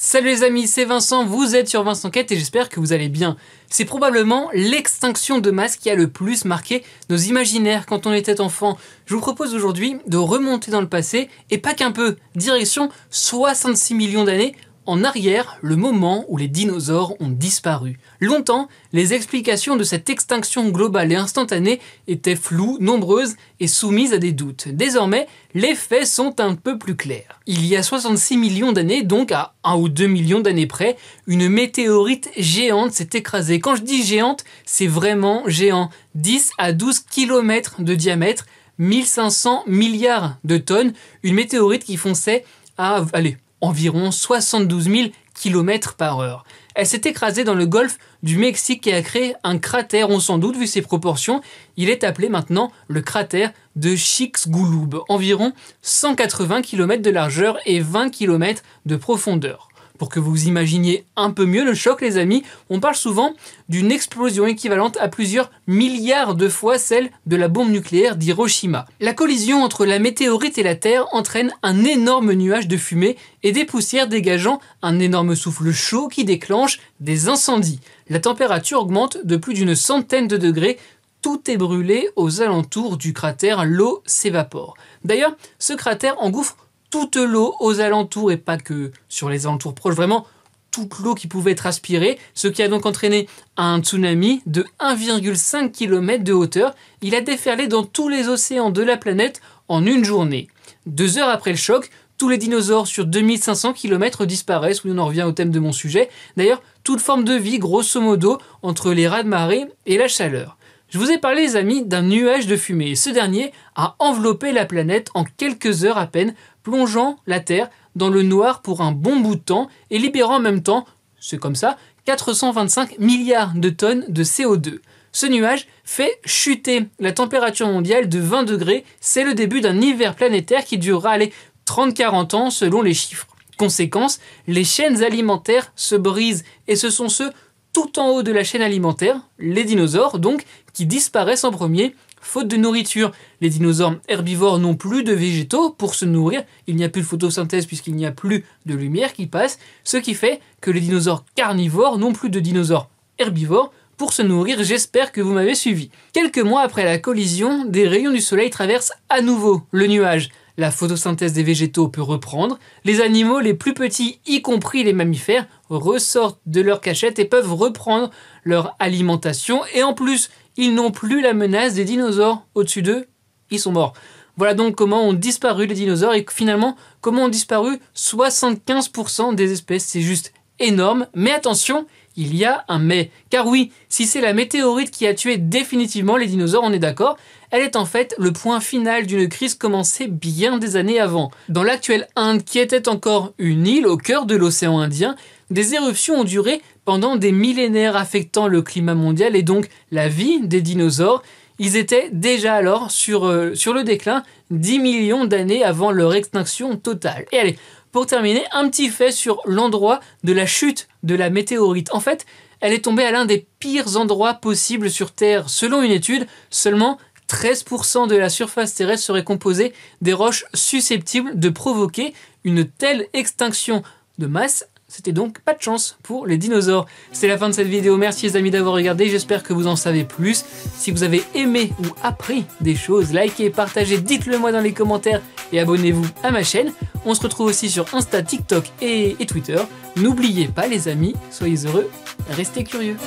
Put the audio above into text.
Salut les amis, c'est Vincent, vous êtes sur VincentQuête et j'espère que vous allez bien. C'est probablement l'extinction de masse qui a le plus marqué nos imaginaires quand on était enfant. Je vous propose aujourd'hui de remonter dans le passé, et pas qu'un peu, direction 66 millions d'années en arrière, le moment où les dinosaures ont disparu. Longtemps, les explications de cette extinction globale et instantanée étaient floues, nombreuses et soumises à des doutes. Désormais, les faits sont un peu plus clairs. Il y a 66 millions d'années, donc à 1 ou 2 millions d'années près, une météorite géante s'est écrasée. Quand je dis géante, c'est vraiment géant. 10 à 12 km de diamètre, 1500 milliards de tonnes, une météorite qui fonçait à, environ 72 000 km/h. Elle s'est écrasée dans le golfe du Mexique et a créé un cratère, on s'en doute vu ses proportions. Il est appelé maintenant le cratère de Chicxulub, environ 180 km de largeur et 20 km de profondeur. Pour que vous imaginiez un peu mieux le choc les amis, on parle souvent d'une explosion équivalente à plusieurs milliards de fois celle de la bombe nucléaire d'Hiroshima. La collision entre la météorite et la Terre entraîne un énorme nuage de fumée et des poussières dégageant un énorme souffle chaud qui déclenche des incendies. La température augmente de plus d'une centaine de degrés. Tout est brûlé aux alentours du cratère, l'eau s'évapore. D'ailleurs, ce cratère engouffre toute l'eau aux alentours et pas que sur les alentours proches, vraiment toute l'eau qui pouvait être aspirée, ce qui a donc entraîné un tsunami de 1,5 km de hauteur. Il a déferlé dans tous les océans de la planète en une journée. 2 heures après le choc, tous les dinosaures sur 2500 km disparaissent. Oui, on en revient au thème de mon sujet. D'ailleurs, toute forme de vie, grosso modo, entre les raz-de-marée et la chaleur. Je vous ai parlé, les amis, d'un nuage de fumée. Et ce dernier a enveloppé la planète en quelques heures à peine, plongeant la Terre dans le noir pour un bon bout de temps et libérant en même temps, c'est comme ça, 425 milliards de tonnes de CO2. Ce nuage fait chuter la température mondiale de 20 degrés. C'est le début d'un hiver planétaire qui durera 30-40 ans selon les chiffres. Conséquence, les chaînes alimentaires se brisent et ce sont ceux tout en haut de la chaîne alimentaire, les dinosaures donc, qui disparaissent en premier, faute de nourriture. Les dinosaures herbivores n'ont plus de végétaux pour se nourrir, il n'y a plus de photosynthèse puisqu'il n'y a plus de lumière qui passe, ce qui fait que les dinosaures carnivores n'ont plus de dinosaures herbivores pour se nourrir. J'espère que vous m'avez suivi. Quelques mois après la collision, des rayons du soleil traversent à nouveau le nuage. La photosynthèse des végétaux peut reprendre, les animaux les plus petits, y compris les mammifères, ressortent de leur cachette et peuvent reprendre leur alimentation. Et en plus, ils n'ont plus la menace des dinosaures au-dessus d'eux, ils sont morts. Voilà donc comment ont disparu les dinosaures et finalement comment ont disparu 75% des espèces. C'est juste énorme, mais attention, il y a un mais. Car oui, si c'est la météorite qui a tué définitivement les dinosaures, on est d'accord, elle est en fait le point final d'une crise commencée bien des années avant. Dans l'actuelle Inde, qui était encore une île au cœur de l'océan Indien, des éruptions ont duré pendant des millénaires affectant le climat mondial et donc la vie des dinosaures. Ils étaient déjà alors sur le déclin 10 millions d'années avant leur extinction totale. Et allez, pour terminer, un petit fait sur l'endroit de la chute de la météorite. En fait, elle est tombée à l'un des pires endroits possibles sur Terre. Selon une étude, seulement 13% de la surface terrestre serait composée des roches susceptibles de provoquer une telle extinction de masse. C'était donc pas de chance pour les dinosaures. C'est la fin de cette vidéo, merci les amis d'avoir regardé, j'espère que vous en savez plus. Si vous avez aimé ou appris des choses, likez, partagez, dites-le moi dans les commentaires et abonnez-vous à ma chaîne. On se retrouve aussi sur Insta, TikTok et Twitter. N'oubliez pas les amis, soyez heureux, restez curieux.